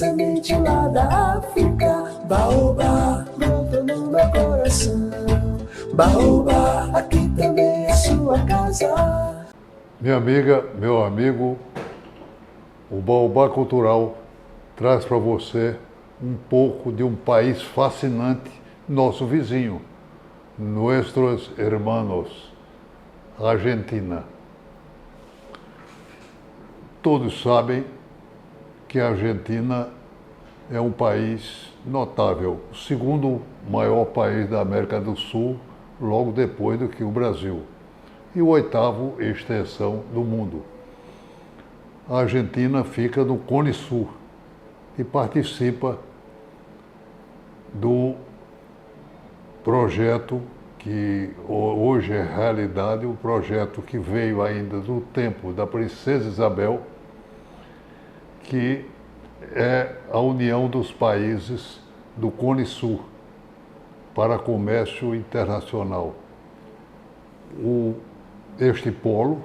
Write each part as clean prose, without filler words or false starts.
semente lá da África. Baobá, brotou no meu coração. Baobá, aqui também é sua casa. Minha amiga, meu amigo, o Baobá Cultural traz para você um pouco de um país fascinante, nosso vizinho, nuestros hermanos, Argentina. Todos sabem que a Argentina é um país notável, o segundo maior país da América do Sul, logo depois do que o Brasil, e o oitavo em extensão do mundo. A Argentina fica no Cone Sul e participa do projeto que hoje é realidade, o projeto que veio ainda do tempo da Princesa Isabel, que é a união dos países do Cone Sul para comércio internacional. Este polo,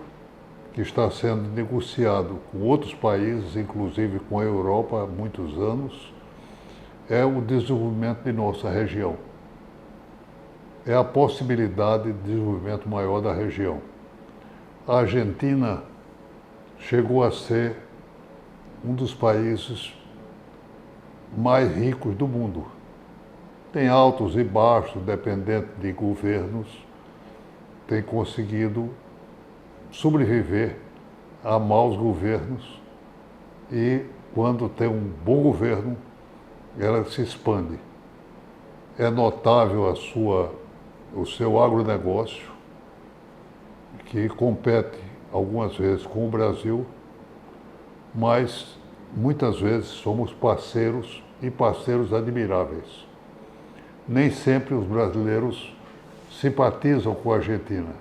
que está sendo negociado com outros países, inclusive com a Europa há muitos anos, é o desenvolvimento de nossa região. É a possibilidade de desenvolvimento maior da região. A Argentina chegou a ser um dos países mais ricos do mundo. Tem altos e baixos, dependendo de governos, tem conseguido sobreviver a maus governos e, quando tem um bom governo, ela se expande. É notável o seu agronegócio, que compete algumas vezes com o Brasil, mas muitas vezes somos parceiros e parceiros admiráveis. Nem sempre os brasileiros simpatizam com a Argentina.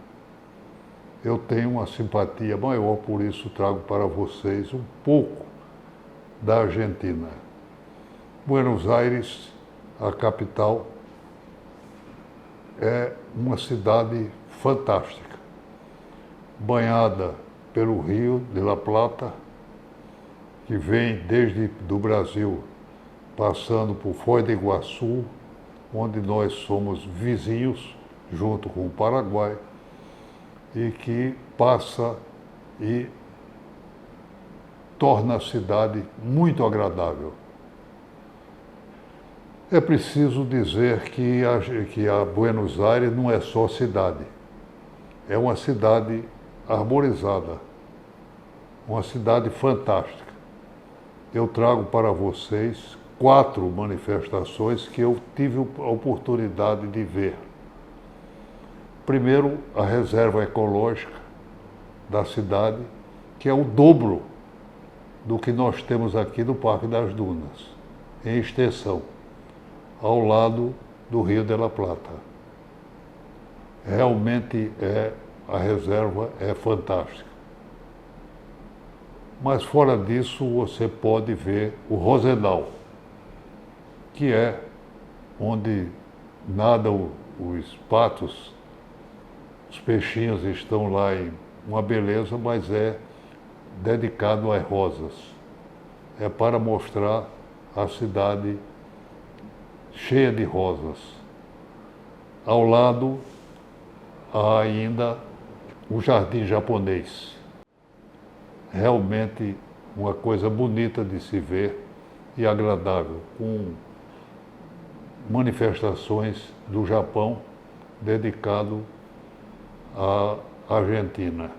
Eu tenho uma simpatia maior, por isso trago para vocês um pouco da Argentina. Buenos Aires, a capital, é uma cidade fantástica, banhada pelo Rio de la Plata, que vem desde do Brasil, passando por Foz do Iguaçu, onde nós somos vizinhos, junto com o Paraguai, e que passa e torna a cidade muito agradável. É preciso dizer que a Buenos Aires não é só cidade, é uma cidade arborizada, uma cidade fantástica. Eu trago para vocês 4 manifestações que eu tive a oportunidade de ver. Primeiro, a reserva ecológica da cidade, que é o dobro do que nós temos aqui no Parque das Dunas, em extensão, ao lado do Rio de la Plata. Realmente a reserva é fantástica. Mas fora disso, você pode ver o Rosedal, que é onde nadam os patos, os peixinhos estão lá em uma beleza, mas é dedicado às rosas. É para mostrar a cidade cheia de rosas. Ao lado há ainda o Jardim Japonês. Realmente uma coisa bonita de se ver e agradável, com manifestações do Japão dedicado à Argentina.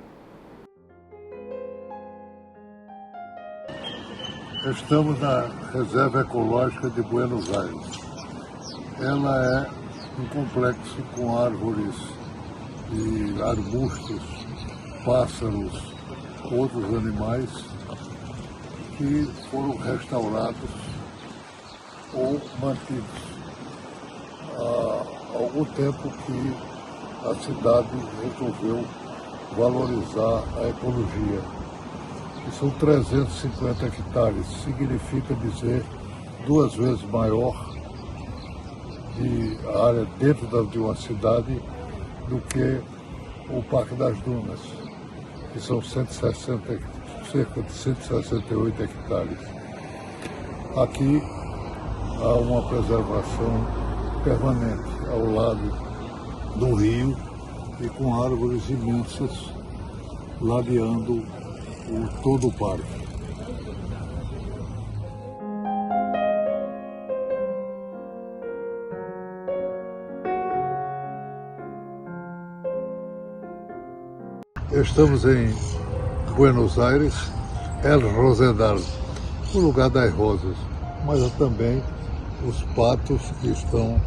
Estamos na Reserva Ecológica de Buenos Aires. Ela é um complexo com árvores e arbustos, pássaros, outros animais que foram restaurados ou mantidos. Há algum tempo que a cidade resolveu valorizar a ecologia. E são 350 hectares, significa dizer 2 vezes maior de área dentro de uma cidade do que o Parque das Dunas, que são cerca de 168 hectares. Aqui há uma preservação permanente ao lado do rio e com árvores imensas ladeando todo o parque. Estamos em Buenos Aires, El Rosedal, o lugar das rosas, mas há também os patos que estão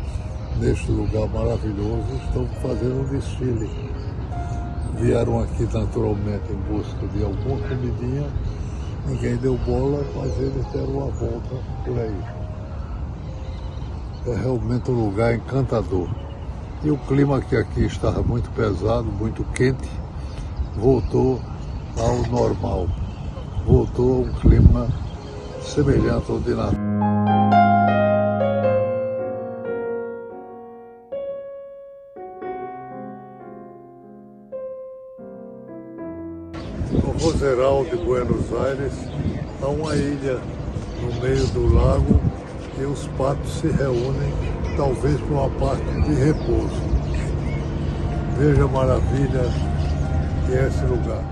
neste lugar maravilhoso, estão fazendo um desfile. Vieram aqui naturalmente em busca de alguma comidinha, ninguém deu bola, mas eles deram uma volta por aí. É realmente um lugar encantador. E o clima que aqui estava muito pesado, muito quente, voltou ao normal, voltou a um clima semelhante ao de Natal. No Rosedal de Buenos Aires há uma ilha no meio do lago e os patos se reúnem, talvez por uma parte de repouso. Veja a maravilha que é esse lugar.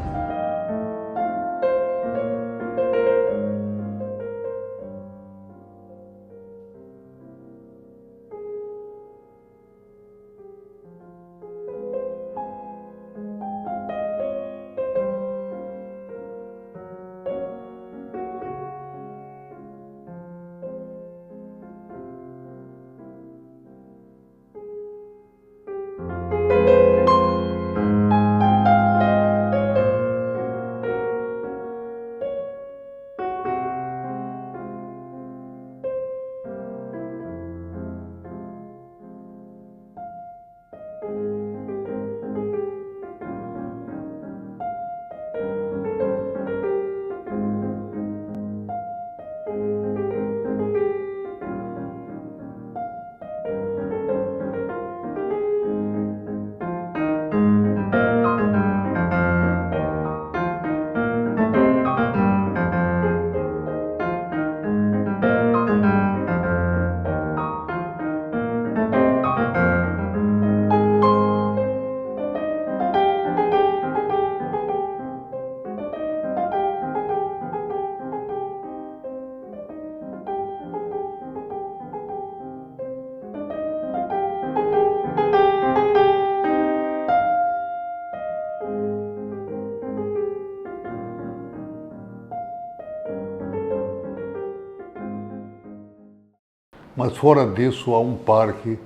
Mas fora disso, há um parque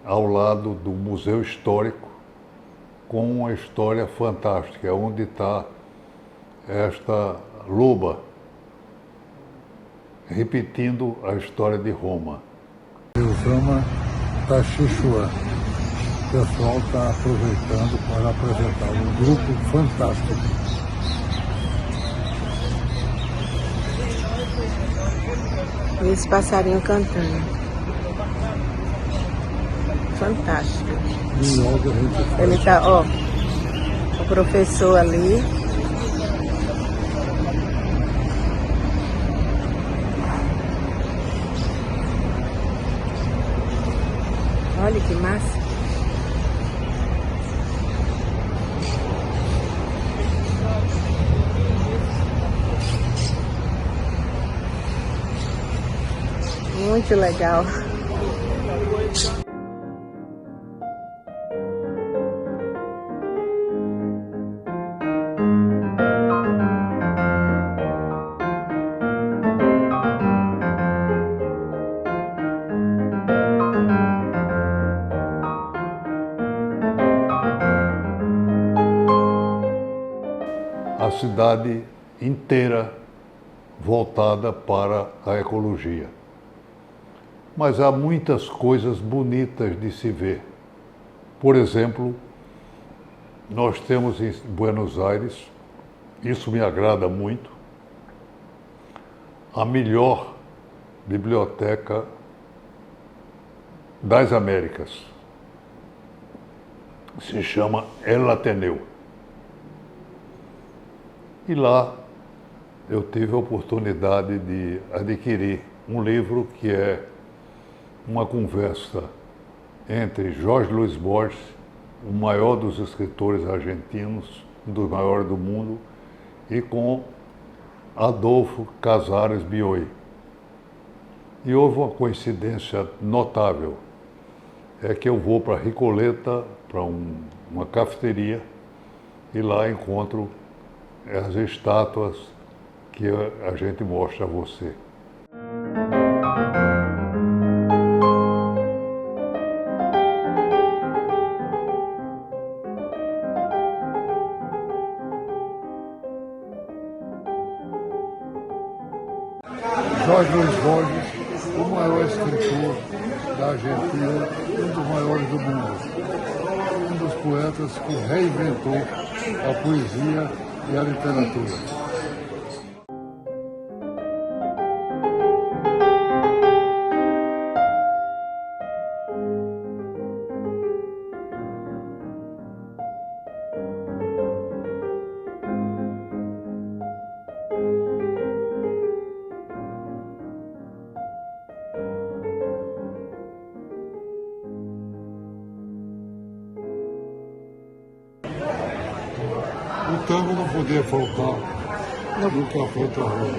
ao lado do Museu Histórico com uma história fantástica, onde está esta loba repetindo a história de Roma. Usama Tachichuan. O pessoal está aproveitando para apresentar um grupo fantástico. E esse passarinho cantando. Fantástico. E logo a gente faz. Ele tá, ó, o professor ali. Olha que massa. Muito legal. A cidade inteira voltada para a ecologia. Mas há muitas coisas bonitas de se ver. Por exemplo, nós temos em Buenos Aires, isso me agrada muito, a melhor biblioteca das Américas. Se chama El Ateneu. E lá eu tive a oportunidade de adquirir um livro que é uma conversa entre Jorge Luiz Borges, o maior dos escritores argentinos, um dos maiores do mundo, e com Adolfo Casares Bioy. E houve uma coincidência notável, é que eu vou para Recoleta, para uma cafeteria, e lá encontro as estátuas que a gente mostra a você. Jorge Luiz Borges, o maior escritor da Argentina, um dos maiores do mundo. Um dos poetas que reinventou a poesia e a literatura. O tango não podia faltar no Café Terror.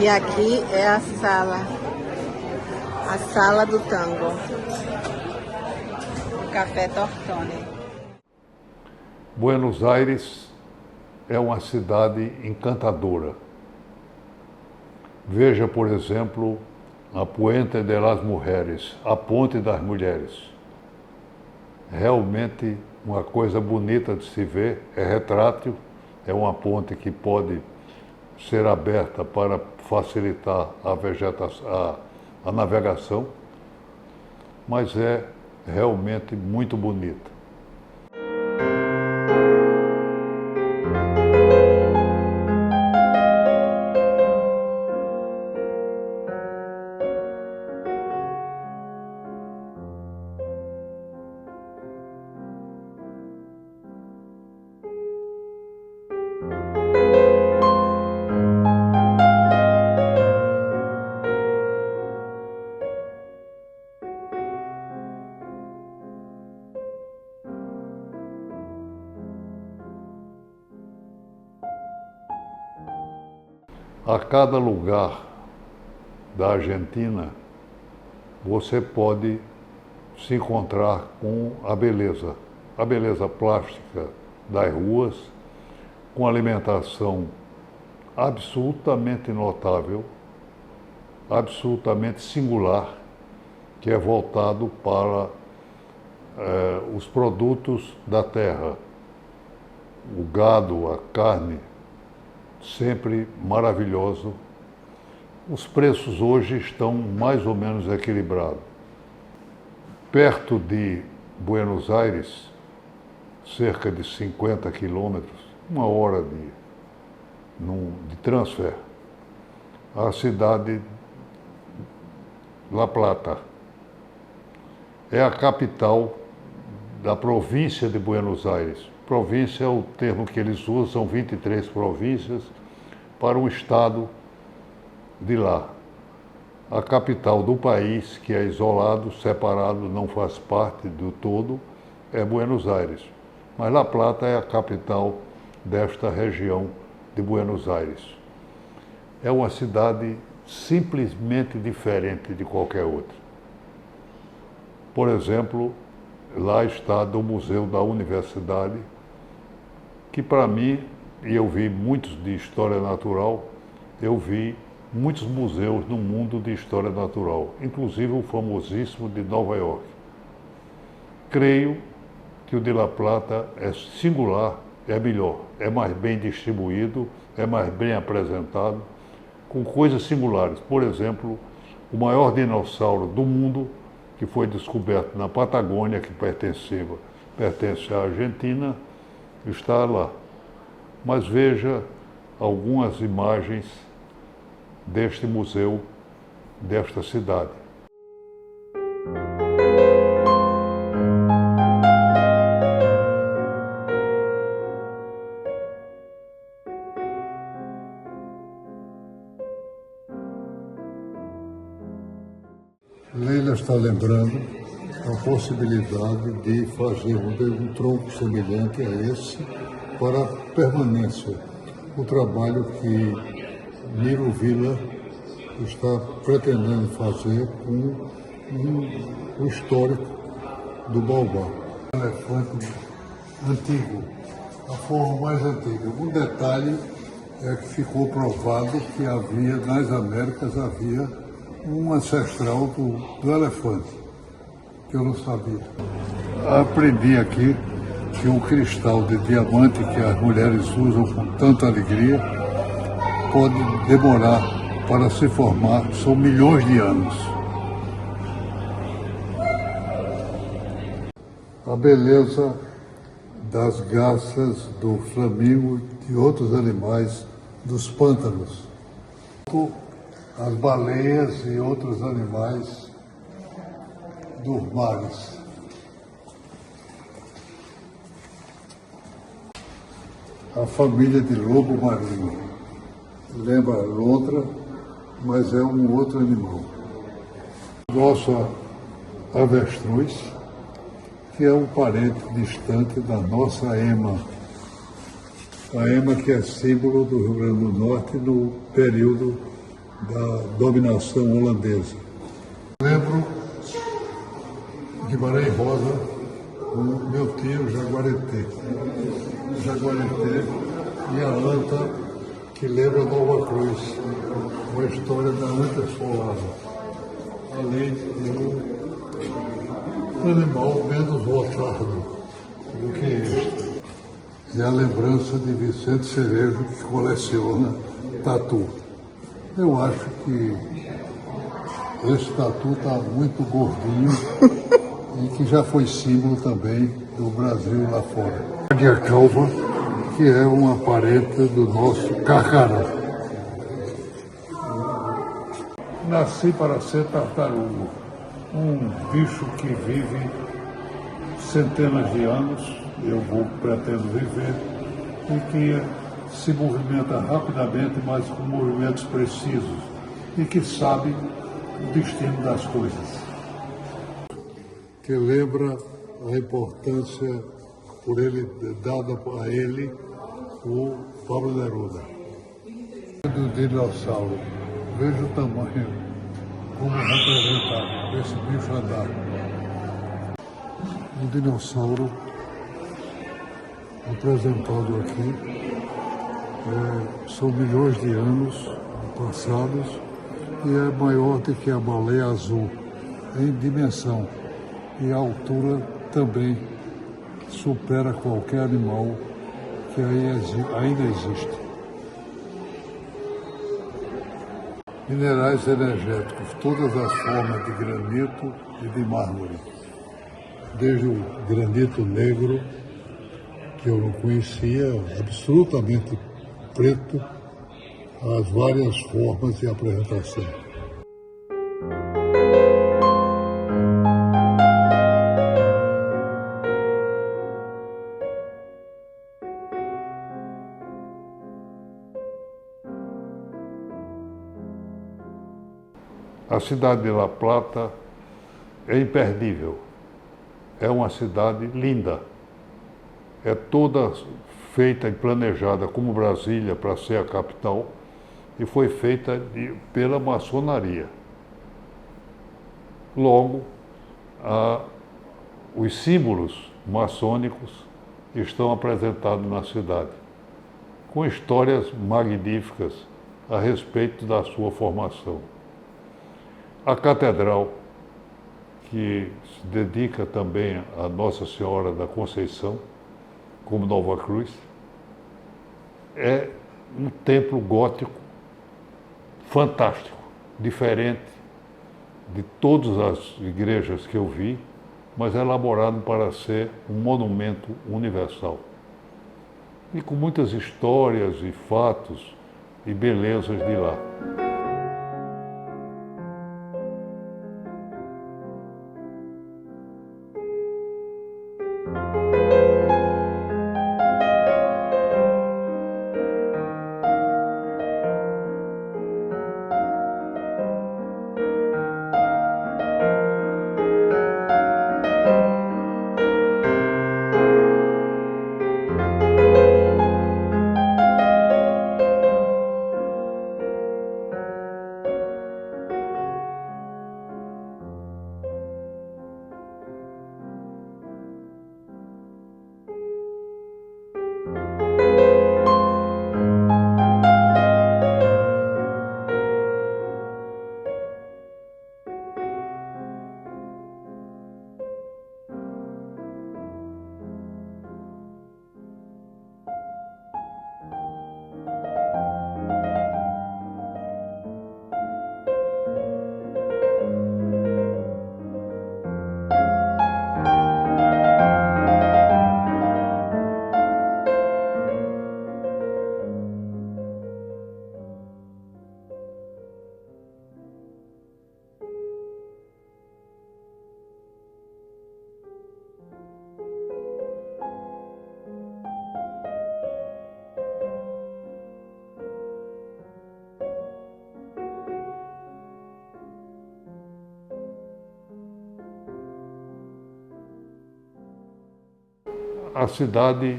E aqui é a sala do tango, o Café Tortoni. Buenos Aires é uma cidade encantadora. Veja, por exemplo, a Puente de las Mujeres, a Ponte das Mulheres. Realmente uma coisa bonita de se ver, é retrátil, é uma ponte que pode ser aberta para facilitar a navegação, mas é realmente muito bonita. A cada lugar da Argentina, você pode se encontrar com a beleza plástica das ruas, com alimentação absolutamente notável, absolutamente singular, que é voltado para os produtos da terra, o gado, a carne, sempre maravilhoso. Os preços hoje estão mais ou menos equilibrados. Perto de Buenos Aires, cerca de 50 quilômetros, uma hora de transfer, a cidade La Plata. É a capital da província de Buenos Aires. Província é o termo que eles usam, são 23 províncias para um estado de lá. A capital do país, que é isolado, separado, não faz parte do todo, é Buenos Aires. Mas La Plata é a capital desta região de Buenos Aires. É uma cidade simplesmente diferente de qualquer outra. Por exemplo, lá está o Museu da Universidade, que para mim, e eu vi muitos de história natural, eu vi muitos museus no mundo de história natural, inclusive o famosíssimo de Nova York. Creio que o de La Plata é singular, é melhor, é mais bem distribuído, é mais bem apresentado, com coisas singulares. Por exemplo, o maior dinossauro do mundo, que foi descoberto na Patagônia, que pertence à Argentina, está lá. Mas veja algumas imagens deste museu, desta cidade. Leila está lembrando a possibilidade de fazer um tronco semelhante a esse para a permanência. O trabalho que Miro Vila está pretendendo fazer com o histórico do baobá. Um elefante antigo, a forma mais antiga. Um detalhe é que ficou provado que havia, nas Américas, havia um ancestral do elefante, que eu não sabia. Aprendi aqui que um cristal de diamante que as mulheres usam com tanta alegria pode demorar para se formar, são milhões de anos. A beleza das garças, do flamingo e outros animais dos pântanos. As baleias e outros animais dos mares. A família de lobo marinho. Lembra a lontra, mas é um outro animal. Nossa avestruz, que é um parente distante da nossa ema. A ema que é símbolo do Rio Grande do Norte no período da dominação holandesa. Lembro Guimarães Rosa com meu tio Jaguareté. Jaguareté e a anta que lembra Nova Cruz, uma história da anta esfolada. Além de um animal menos rotardo do que este. É a lembrança de Vicente Cerejo, que coleciona tatu. Eu acho que esse tatu está muito gordinho e que já foi símbolo também do Brasil lá fora. Águia calva, que é uma parente do nosso carcará. Nasci para ser tartaruga, um bicho que vive centenas de anos, pretendo viver, e que se movimenta rapidamente, mas com movimentos precisos, e que sabe o destino das coisas. Que lembra a importância por ele, dada a ele, o Pablo Neruda. Do dinossauro, veja o tamanho, como representar esse bicho andar. O dinossauro apresentado aqui são milhões de anos passados e é maior do que a baleia azul em dimensão e a altura também supera qualquer animal que ainda existe. Minerais energéticos, todas as formas de granito e de mármore, desde o granito negro, que eu não conhecia, absolutamente preto, as várias formas de apresentação. A cidade de La Plata é imperdível. É uma cidade linda. É toda feita e planejada como Brasília para ser a capital e foi feita pela maçonaria. Logo, os símbolos maçônicos estão apresentados na cidade, com histórias magníficas a respeito da sua formação. A catedral, que se dedica também a Nossa Senhora da Conceição, como Nova Cruz, é um templo gótico fantástico, diferente de todas as igrejas que eu vi, mas elaborado para ser um monumento universal. E com muitas histórias e fatos e belezas de lá. a cidade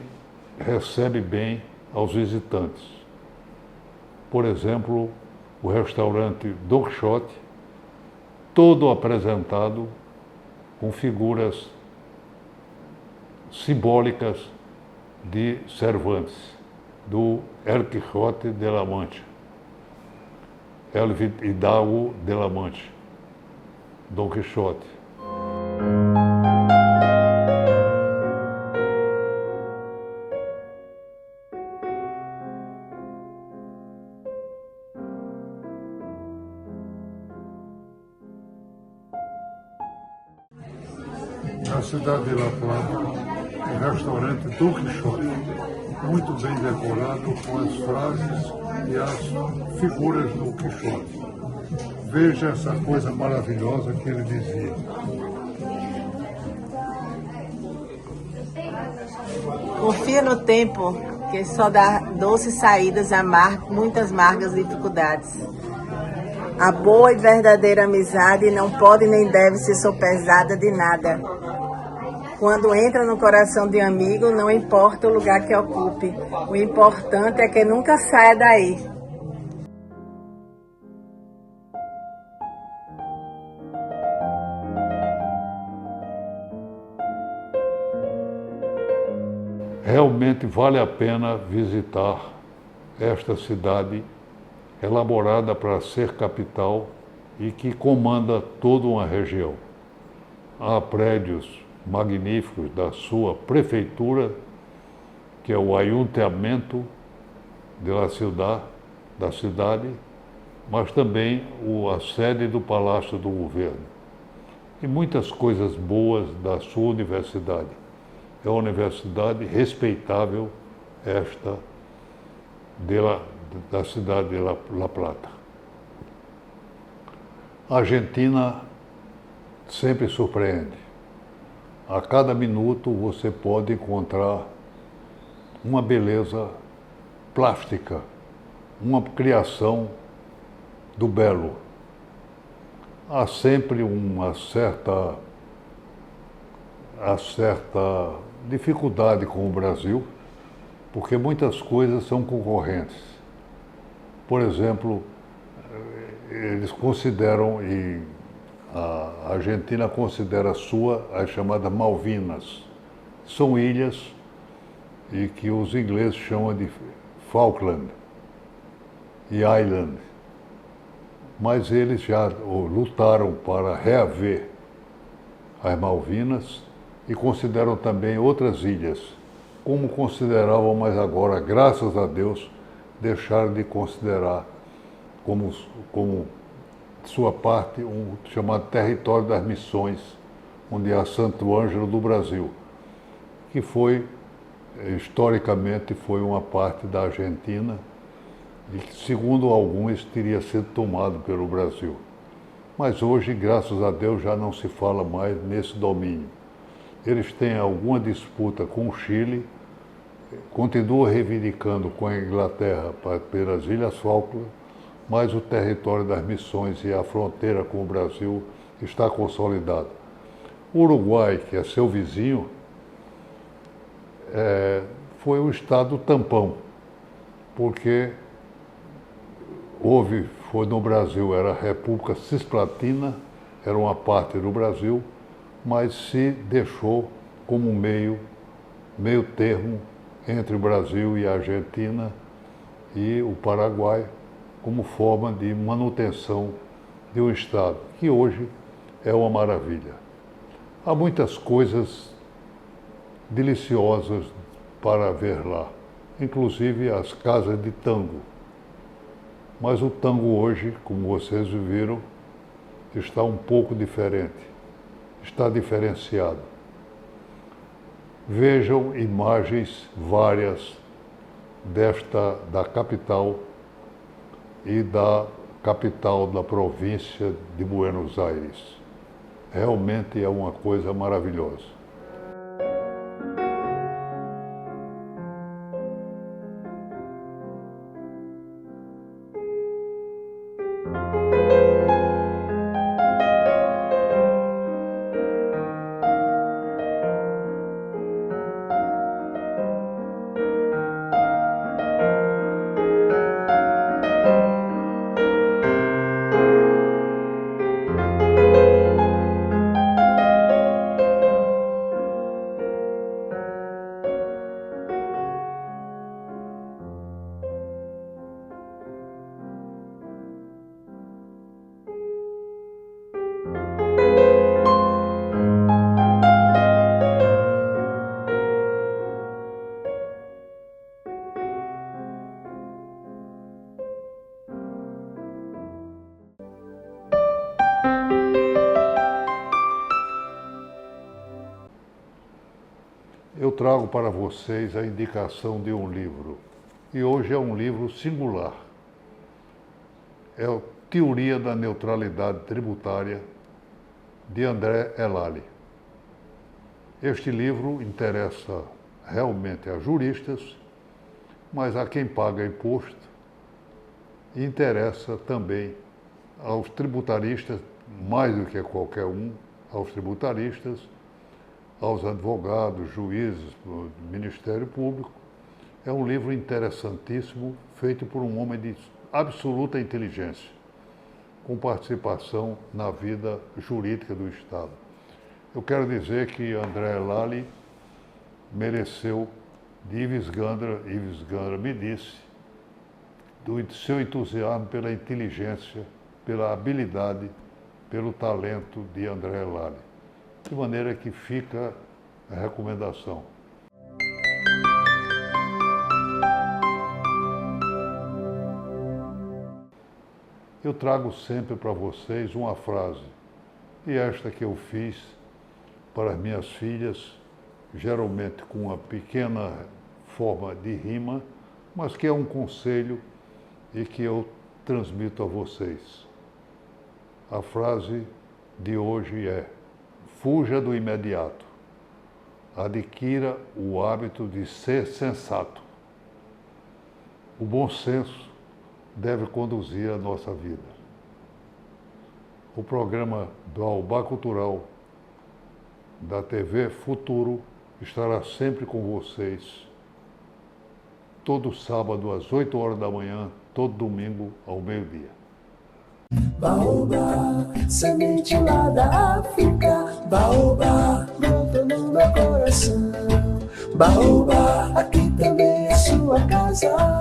recebe bem aos visitantes. Por exemplo, o restaurante Don Quixote, todo apresentado com figuras simbólicas de Cervantes, do El Quijote de la Mancha, El Hidalgo de la Mancha, Don Quixote. Na cidade de La Plata, o restaurante Don Quixote, muito bem decorado com as frases e as figuras do Quixote. Veja essa coisa maravilhosa que ele dizia. Confia no tempo, que só dá doces saídas a muitas amargas dificuldades. A boa e verdadeira amizade não pode nem deve ser sopesada de nada. Quando entra no coração de um amigo, não importa o lugar que ocupe. O importante é que nunca saia daí. Realmente vale a pena visitar esta cidade elaborada para ser capital e que comanda toda uma região. Há prédios magníficos da sua prefeitura, que é o Ayuntamiento da cidade, mas também a sede do Palácio do Governo. E muitas coisas boas da sua universidade. É uma universidade respeitável, esta da cidade de La Plata. A Argentina sempre surpreende. A cada minuto você pode encontrar uma beleza plástica, uma criação do belo. Há sempre uma certa dificuldade com o Brasil, porque muitas coisas são concorrentes. Por exemplo, eles consideram, e a Argentina considera as chamadas Malvinas. São ilhas e que os ingleses chamam de Falkland e Island. Mas eles já lutaram para reaver as Malvinas e consideram também outras ilhas, como consideravam, mas agora, graças a Deus, deixaram de considerar como sua parte chamado Território das Missões, onde há Santo Ângelo do Brasil, que historicamente, foi uma parte da Argentina e que, segundo alguns, teria sido tomado pelo Brasil. Mas hoje, graças a Deus, já não se fala mais nesse domínio. Eles têm alguma disputa com o Chile, continuam reivindicando com a Inglaterra pelas Ilhas Falkland, mas o território das missões e a fronteira com o Brasil está consolidado. O Uruguai, que é seu vizinho, foi um estado tampão, porque foi no Brasil, era a República Cisplatina, era uma parte do Brasil, mas se deixou como meio termo entre o Brasil e a Argentina e o Paraguai, como forma de manutenção de um Estado, que hoje é uma maravilha. Há muitas coisas deliciosas para ver lá, inclusive as casas de tango. Mas o tango hoje, como vocês viram, está um pouco diferente, está diferenciado. Vejam imagens várias da capital e da capital da província de Buenos Aires. Realmente é uma coisa maravilhosa. Eu trago para vocês a indicação de um livro, e hoje é um livro singular. É a Teoria da Neutralidade Tributária, de André Elali. Este livro interessa realmente a juristas, mas a quem paga imposto, e interessa também aos tributaristas, mais do que a qualquer um, aos tributaristas, aos advogados, juízes, do Ministério Público. É um livro interessantíssimo, feito por um homem de absoluta inteligência, com participação na vida jurídica do Estado. Eu quero dizer que André Elali mereceu de Ives Gandra me disse, do seu entusiasmo pela inteligência, pela habilidade, pelo talento de André Elali. De maneira que fica a recomendação. Eu trago sempre para vocês uma frase, e esta que eu fiz para as minhas filhas, geralmente com uma pequena forma de rima, mas que é um conselho e que eu transmito a vocês. A frase de hoje é: fuja do imediato, adquira o hábito de ser sensato. O bom senso deve conduzir a nossa vida. O programa Baobá Cultural da TV Futuro estará sempre com vocês, todo sábado às 8 horas da manhã, todo domingo ao meio-dia. Baobá, semente lá da África, baobá, brotou no meu coração. Baobá, aqui também é sua casa.